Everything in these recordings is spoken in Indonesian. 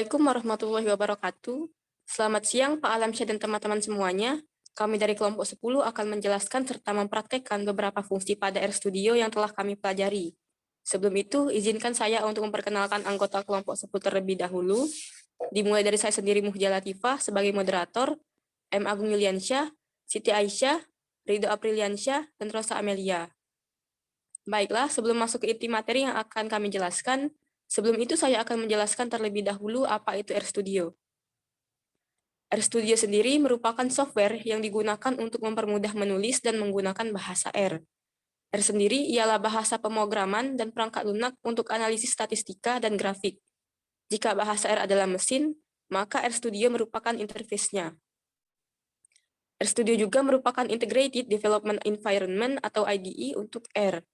Assalamualaikum warahmatullahi wabarakatuh. Selamat siang Pak Alamsyah dan teman-teman semuanya. Kami dari kelompok 10 akan menjelaskan serta mempraktekkan beberapa fungsi pada RStudio yang telah kami pelajari. Sebelum itu, izinkan saya untuk memperkenalkan anggota kelompok 10 terlebih dahulu. Dimulai dari saya sendiri Muhjah Latifah sebagai moderator, M. Agung Yuliansyah, Siti Aisyah, Ridho Apriliansyah, dan Rosa Amelia. Baiklah, sebelum masuk ke inti materi yang akan kami jelaskan, sebelum itu saya akan menjelaskan terlebih dahulu apa itu RStudio. RStudio sendiri merupakan software yang digunakan untuk mempermudah menulis dan menggunakan bahasa R. R sendiri ialah bahasa pemrograman dan perangkat lunak untuk analisis statistika dan grafik. Jika bahasa R adalah mesin, maka RStudio merupakan interface-nya. RStudio juga merupakan Integrated Development Environment atau IDE untuk R.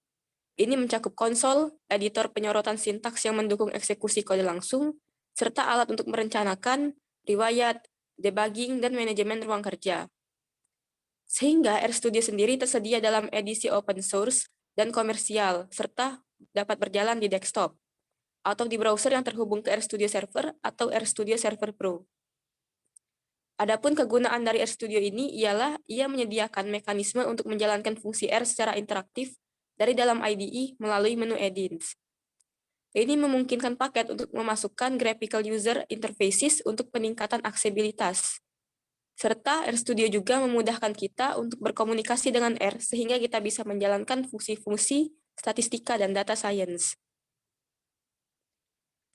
Ini mencakup konsol, editor penyorotan sintaks yang mendukung eksekusi kode langsung, serta alat untuk merencanakan, riwayat, debugging, dan manajemen ruang kerja. Sehingga RStudio sendiri tersedia dalam edisi open source dan komersial, serta dapat berjalan di desktop, atau di browser yang terhubung ke RStudio Server atau RStudio Server Pro. Adapun kegunaan dari RStudio ini ialah ia menyediakan mekanisme untuk menjalankan fungsi R secara interaktif dari dalam IDE melalui menu edits. Ini memungkinkan paket untuk memasukkan graphical user interfaces untuk peningkatan aksesibilitas. Serta RStudio juga memudahkan kita untuk berkomunikasi dengan R sehingga kita bisa menjalankan fungsi-fungsi statistika dan data science.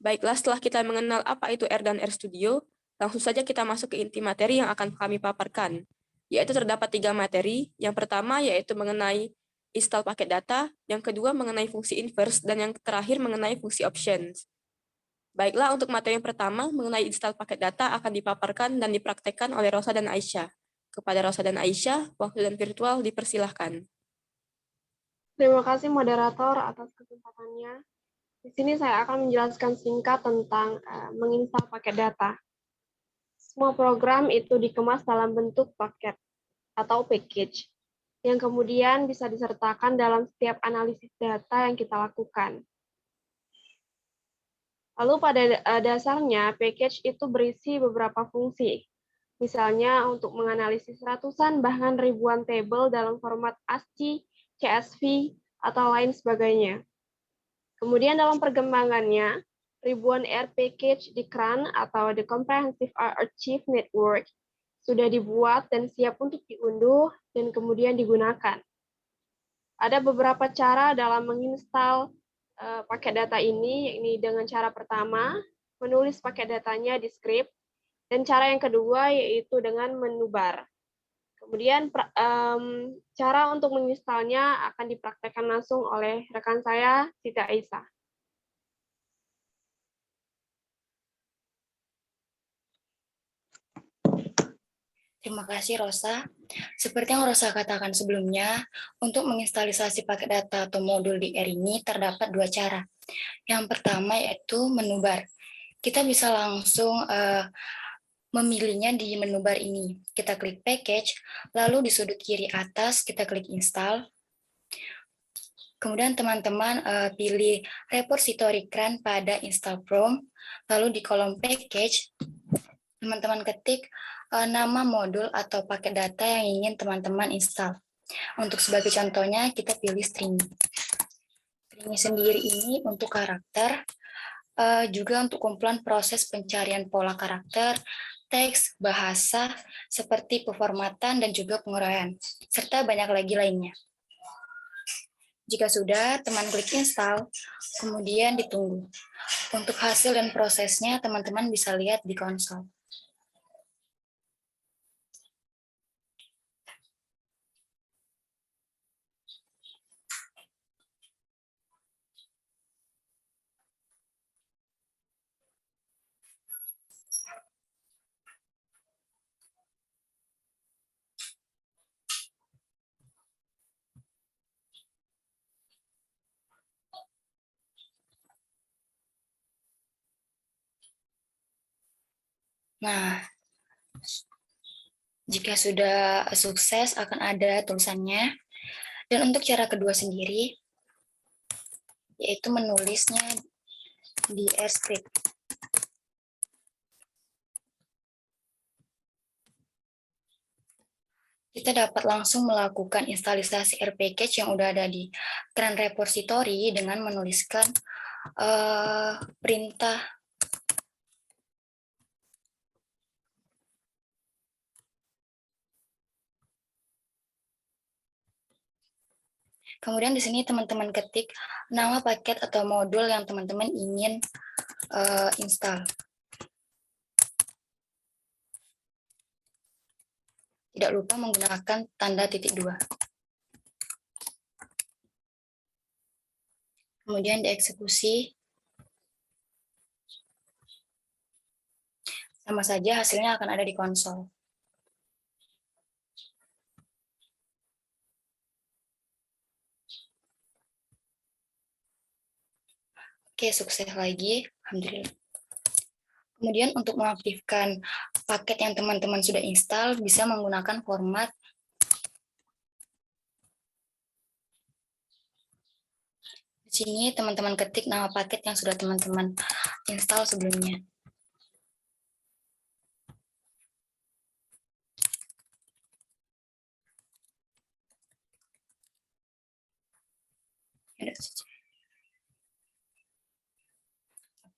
Baiklah, setelah kita mengenal apa itu R dan RStudio, langsung saja kita masuk ke inti materi yang akan kami paparkan, yaitu terdapat 3 materi. Yang pertama yaitu mengenai install paket data, yang kedua mengenai fungsi inverse, dan yang terakhir mengenai fungsi options. Baiklah, untuk materi yang pertama mengenai install paket data akan dipaparkan dan dipraktekkan oleh Rosa dan Aisyah. Kepada Rosa dan Aisyah, waktu dan virtual dipersilahkan. Terima kasih moderator atas kesempatannya. Di sini saya akan menjelaskan singkat tentang menginstal paket data. Semua program itu dikemas dalam bentuk paket atau package, yang kemudian bisa disertakan dalam setiap analisis data yang kita lakukan. Lalu pada dasarnya, package itu berisi beberapa fungsi. Misalnya untuk menganalisis ratusan bahkan ribuan tabel dalam format ASCII, CSV, atau lain sebagainya. Kemudian dalam perkembangannya, ribuan R package di CRAN atau The Comprehensive Archive Network sudah dibuat dan siap untuk diunduh dan kemudian digunakan. Ada beberapa cara dalam menginstal paket data ini, yakni dengan cara pertama, menulis paket datanya di script, dan cara yang kedua yaitu dengan menu bar. Kemudian cara untuk menginstalnya akan dipraktekkan langsung oleh rekan saya, Siti Aisyah. Terima kasih, Rosa. Seperti yang Rosa katakan sebelumnya, untuk menginstalisasi paket data atau modul di R ini terdapat 2 cara. Yang pertama yaitu menu bar. Kita bisa langsung memilihnya di menu bar ini. Kita klik package, lalu di sudut kiri atas kita klik install. Kemudian teman-teman pilih repository CRAN pada install from, lalu di kolom package, teman-teman ketik nama modul atau paket data yang ingin teman-teman install. Untuk sebagai contohnya, kita pilih string. String sendiri ini untuk karakter, juga untuk kumpulan proses pencarian pola karakter, teks, bahasa, seperti peformatan dan juga penguraian, serta banyak lagi lainnya. Jika sudah, teman klik install, kemudian ditunggu. Untuk hasil dan prosesnya, teman-teman bisa lihat di konsol. Nah, jika sudah sukses akan ada tulisannya. Dan untuk cara kedua sendiri, yaitu menulisnya di R script. kita dapat langsung melakukan instalisasi R package yang udah ada di CRAN repository dengan menuliskan perintah. Kemudian di sini teman-teman ketik nama paket atau modul yang teman-teman ingin install. Tidak lupa menggunakan tanda titik 2. Kemudian dieksekusi. Sama saja hasilnya akan ada di konsol. Oke, sukses lagi. Alhamdulillah. Kemudian untuk mengaktifkan paket yang teman-teman sudah install, bisa menggunakan format di sini teman-teman ketik nama paket yang sudah teman-teman install sebelumnya.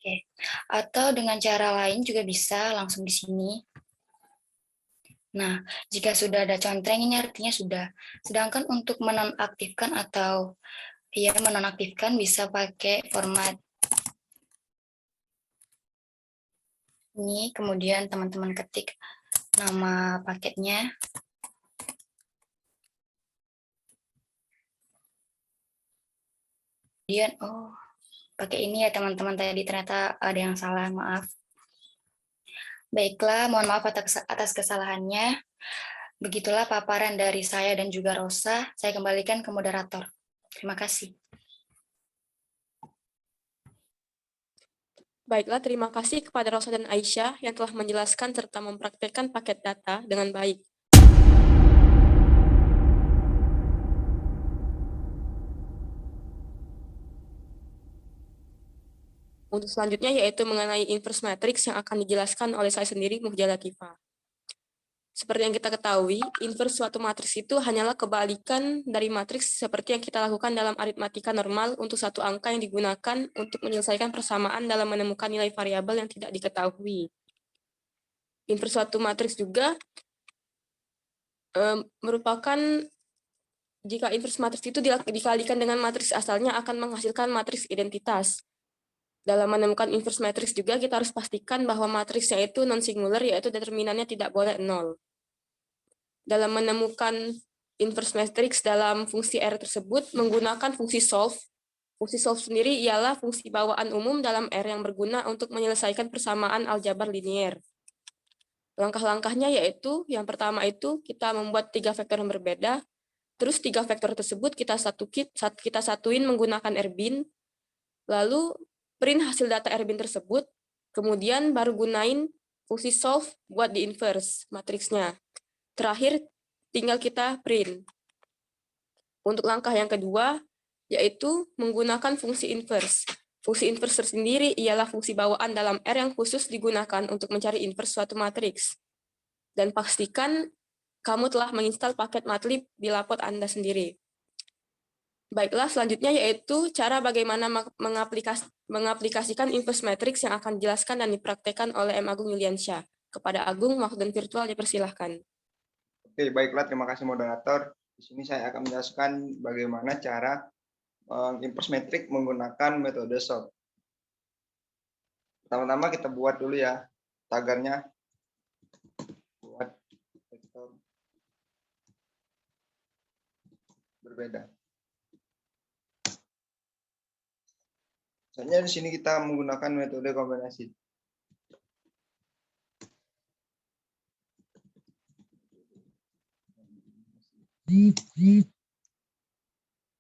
Oke, atau dengan cara lain juga bisa langsung di sini. Nah, jika sudah ada contreng ini artinya sudah. Sedangkan untuk menonaktifkan atau menonaktifkan bisa pakai format ini, kemudian teman-teman ketik nama paketnya. Kemudian, pakai ini ya teman-teman, tadi ternyata ada yang salah, maaf. Baiklah, mohon maaf atas kesalahannya. Begitulah paparan dari saya dan juga Rosa. Saya kembalikan ke moderator. Terima kasih. Baiklah, terima kasih kepada Rosa dan Aisyah yang telah menjelaskan serta mempraktekkan paket data dengan baik. Untuk selanjutnya yaitu mengenai inverse matrix yang akan dijelaskan oleh saya sendiri, Muhjah Latifah. Seperti yang kita ketahui, inverse suatu matriks itu hanyalah kebalikan dari matriks seperti yang kita lakukan dalam aritmatika normal untuk satu angka yang digunakan untuk menyelesaikan persamaan dalam menemukan nilai variabel yang tidak diketahui. Inverse suatu matriks juga merupakan, jika inverse matriks itu dikalikan dengan matriks asalnya akan menghasilkan matriks identitas. Dalam menemukan inverse matrix juga kita harus pastikan bahwa matriksnya itu non-singular, yaitu determinannya tidak boleh 0. Dalam menemukan inverse matrix dalam fungsi R tersebut menggunakan fungsi solve. Fungsi solve sendiri ialah fungsi bawaan umum dalam R yang berguna untuk menyelesaikan persamaan aljabar linier. Langkah-langkahnya yaitu, yang pertama itu kita membuat 3 vektor yang berbeda, terus 3 vektor tersebut kita satuin menggunakan R-bin, lalu print hasil data R-bin tersebut, kemudian baru gunain fungsi solve buat di inverse matriksnya. Terakhir, tinggal kita print. Untuk langkah yang kedua, yaitu menggunakan fungsi inverse. Fungsi inverse tersendiri ialah fungsi bawaan dalam R yang khusus digunakan untuk mencari inverse suatu matriks. Dan pastikan kamu telah menginstal paket matlib di laptop Anda sendiri. Baiklah, selanjutnya yaitu cara bagaimana mengaplikasikan inverse matrix yang akan dijelaskan dan dipraktekkan oleh M. Agung Yuliansyah. Kepada Agung, waktu dan virtual dipersilahkan. Oke, baiklah, terima kasih moderator. Di sini saya akan menjelaskan bagaimana cara inverse matrix menggunakan metode solve. Pertama-tama kita buat dulu ya tagarnya. Buat vektor berbeda. Misalnya di sini kita menggunakan metode kombinasi.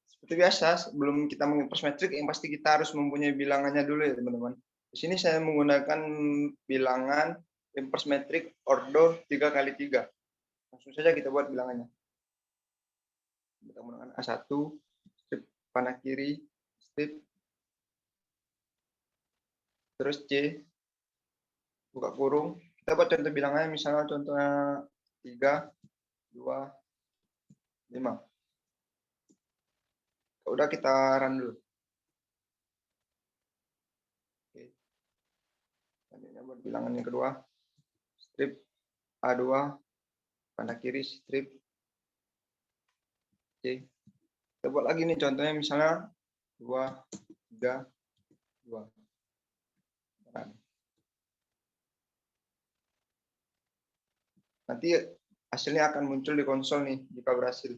Seperti biasa, sebelum kita menginverse matrix, yang pasti kita harus mempunyai bilangannya dulu ya teman-teman. Di sini saya menggunakan bilangan inverse matrix ordo 3x3. Langsung saja kita buat bilangannya. Kita menggunakan A1, strip panah kiri, strip, terus C, buka kurung. Kita buat contoh bilangannya, misalnya contohnya 3, 2, 5. Udah, kita run dulu. Oke. Selanjutnya buat bilangan yang kedua. Strip A2, panda kiri strip C. Kita buat lagi nih contohnya, misalnya 2, 3, 2. Nanti hasilnya akan muncul di konsol nih jika berhasil.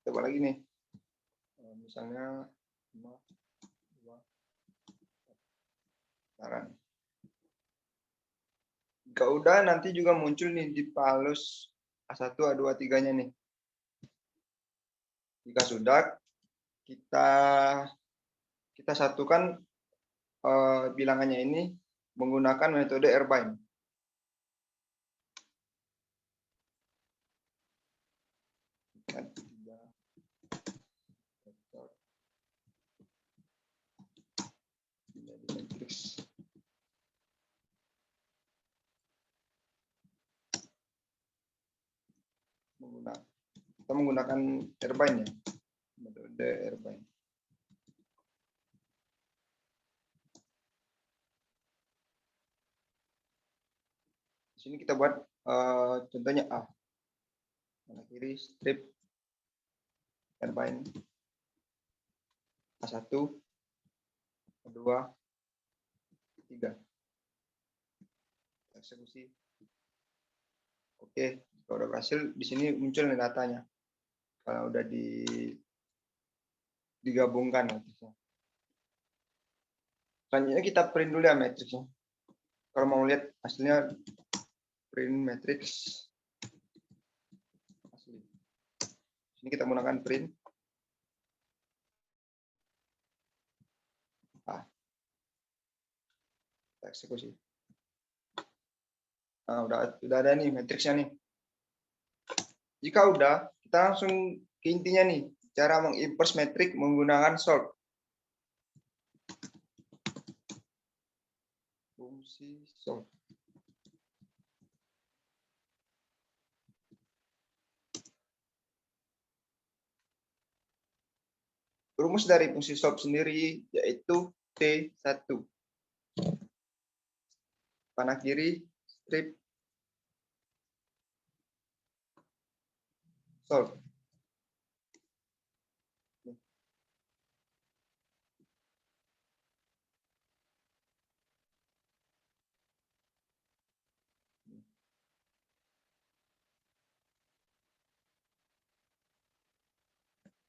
Coba lagi nih. Misalnya 5, 2, saran. Jika udah, nanti juga muncul nih di Palus A1, A2, A3-nya nih. Jika sudah, kita satukan bilangannya ini menggunakan metode R-bind. Kita menggunakan R-bind ya, metode R-bind. Di sini kita buat contohnya A. Kanan kiri strip R-bind A1, A2, A3. Eksekusi. Oke, kalau udah berhasil, di sini muncul datanya. Kalau udah digabungkan matriksnya. Selanjutnya kita print dulu ya matriksnya. Kalau mau lihat hasilnya, print matrix asli. Ini kita menggunakan print. Kita eksekusi. Nah, udah ada nih matriksnya nih. Jika udah, kita langsung ke intinya nih, cara mengimpers metrik menggunakan sort. Fungsi sort. Rumus dari fungsi sort sendiri yaitu T1. Panah kiri strip sort.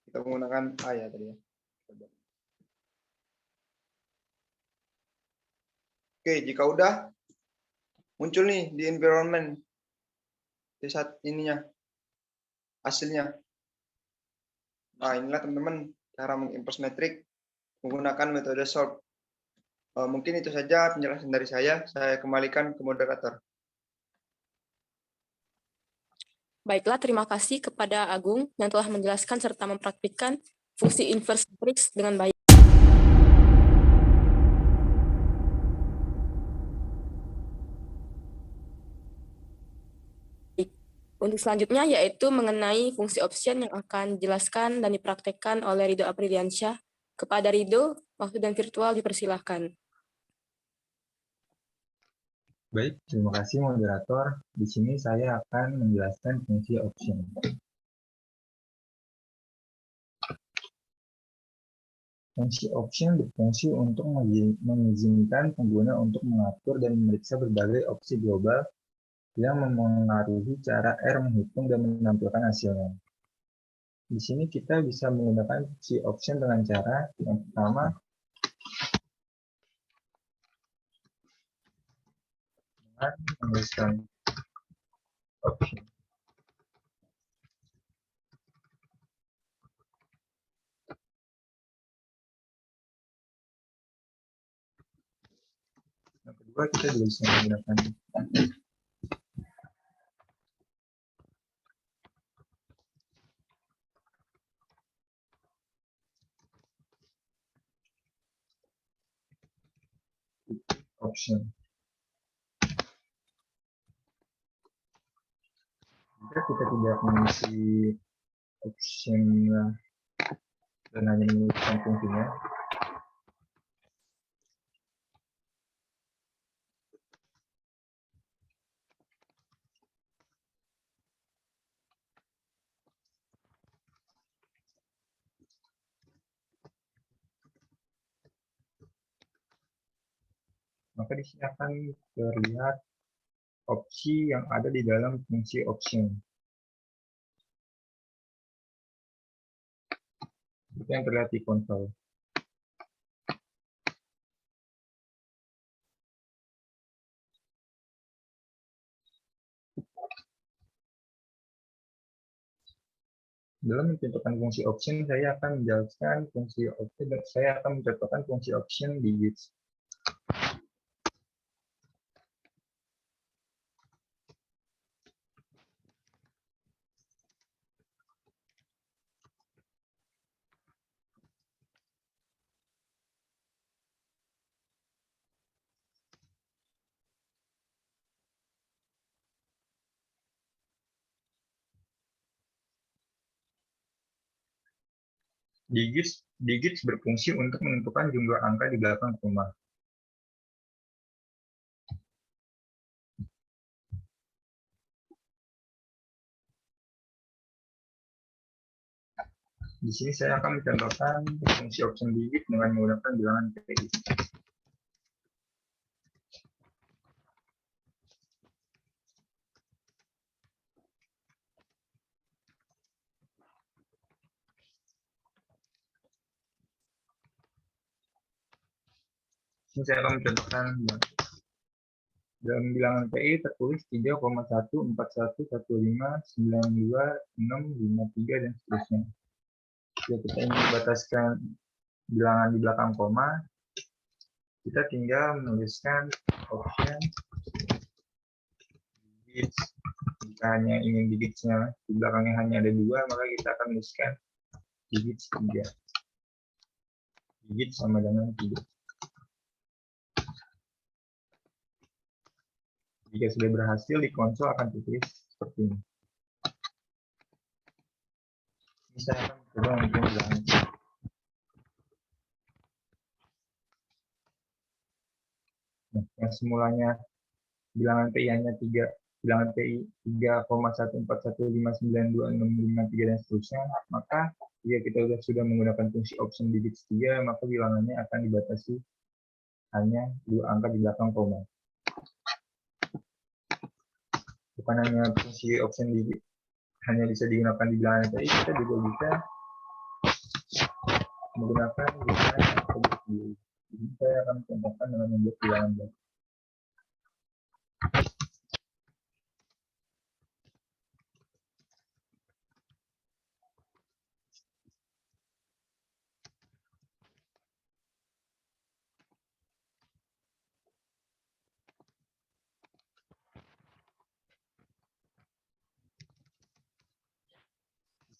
Kita menggunakan A ya tadi ya. Oke, jika udah muncul nih di environment T1 ininya hasilnya. Nah, inilah teman-teman cara mengimpers metrik menggunakan metode sort. Mungkin itu saja penjelasan dari saya. Saya kembalikan ke moderator. Baiklah, terima kasih kepada Agung yang telah menjelaskan serta mempraktikkan fungsi inverse matrix dengan baik. Untuk selanjutnya yaitu mengenai fungsi option yang akan dijelaskan dan dipraktekkan oleh Ridho Apriliansyah. Kepada Ridho, waktu dan virtual dipersilahkan. Baik, terima kasih moderator. Di sini saya akan menjelaskan fungsi option. Fungsi option berfungsi untuk mengizinkan pengguna untuk mengatur dan memeriksa berbagai opsi global yang memengaruhi cara R menghitung dan menampilkan hasilnya. Di sini kita bisa menggunakan fungsi option dengan cara yang pertama, dengan menuliskan option. Yang kedua, kita juga bisa menggunakan option. Jika kita tidak mengisi option dan hanya menuliskan fungsinya, maka di sini akan terlihat opsi yang ada di dalam fungsi option. Itu yang terlihat di konsol. Dalam mencontohkan fungsi option, saya akan menjelaskan fungsi option dan saya akan mencontohkan fungsi option digits. Digits berfungsi untuk menentukan jumlah angka di belakang koma. Di sini saya akan mencontohkan fungsi option digit dengan menggunakan bilangan PI. Ini saya akan mencontohkan dalam bilangan PI tertulis 3,14115926553 dan seterusnya. Jika kita ingin membataskan bilangan di belakang koma, kita tinggal menuliskan option digits. Jika hanya ingin digitsnya di belakangnya hanya ada 2, maka kita akan menuliskan digits 3. Digit sama dengan 3. Jika sudah berhasil, di konsol akan tertulis seperti ini. Ini saya akan coba untuk bilangan. Nah, yang semulanya bilangan PI hanya 3, bilangan PI 3,141592653 dan seterusnya, maka jika kita sudah menggunakan fungsi option digits 3, maka bilangannya akan dibatasi hanya 2 angka di belakang koma. Bukan hanya fungsi option digit hanya bisa digunakan di bilangan PI, kita juga bisa menggunakan bilangan sendiri. Jadi saya akan contohkan dengan membuat bilangan baru.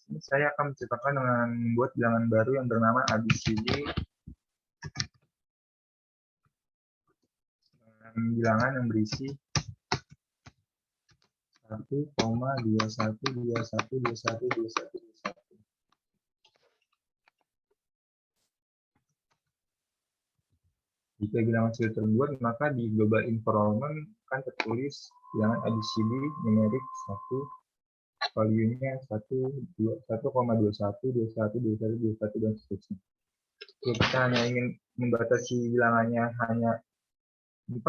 Ini saya akan menceritakan dengan membuat bilangan baru yang bernama ABCD dengan bilangan yang berisi 1,21212121. Jika bilangan sudah terbuat, maka di global information akan tertulis bilangan ABCD numerik 1, value-nya 1,21, 21, 21, dan seterusnya. Jika kita hanya ingin membatasi bilangannya hanya 4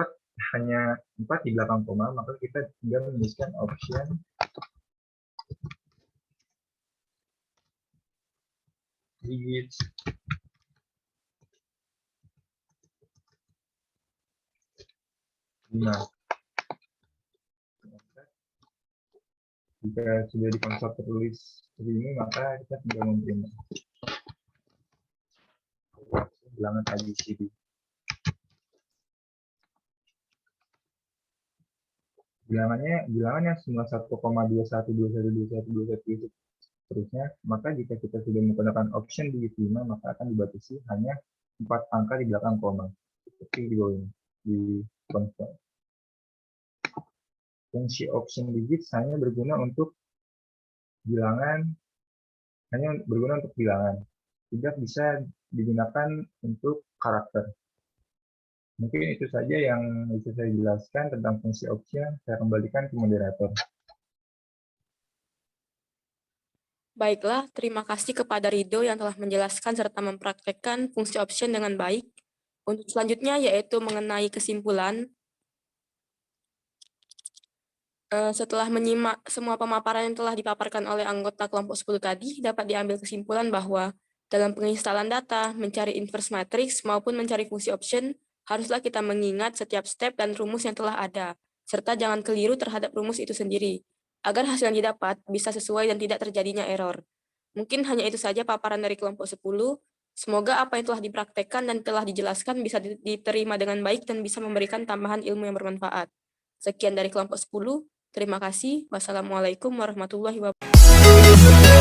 di belakang koma, maka kita tinggal menuliskan option digits Jika sudah di konsol tertulis seperti ini, maka kita tinggal memprint bilangan ABCD. Bilangannya semua 1,21212121 seterusnya, maka jika kita sudah menggunakan option digit 5, maka akan dibatasi hanya 4 angka di belakang koma, seperti di bawah ini di konsol. Fungsi option digit hanya berguna untuk bilangan, hanya berguna untuk bilangan. Tidak bisa digunakan untuk karakter. Mungkin itu saja yang bisa saya jelaskan tentang fungsi option. Saya kembalikan ke moderator. Baiklah, terima kasih kepada Rido yang telah menjelaskan serta mempraktekkan fungsi option dengan baik. Untuk selanjutnya yaitu mengenai kesimpulan. Setelah menyimak semua pemaparan yang telah dipaparkan oleh anggota kelompok 10 tadi, dapat diambil kesimpulan bahwa dalam penginstalan data, mencari inverse matrix maupun mencari fungsi option, haruslah kita mengingat setiap step dan rumus yang telah ada, serta jangan keliru terhadap rumus itu sendiri, agar hasil yang didapat bisa sesuai dan tidak terjadinya error. Mungkin hanya itu saja paparan dari kelompok 10. Semoga apa yang telah dipraktekkan dan telah dijelaskan bisa diterima dengan baik dan bisa memberikan tambahan ilmu yang bermanfaat. Sekian dari kelompok 10. Terima kasih. Wassalamualaikum warahmatullahi wabarakatuh.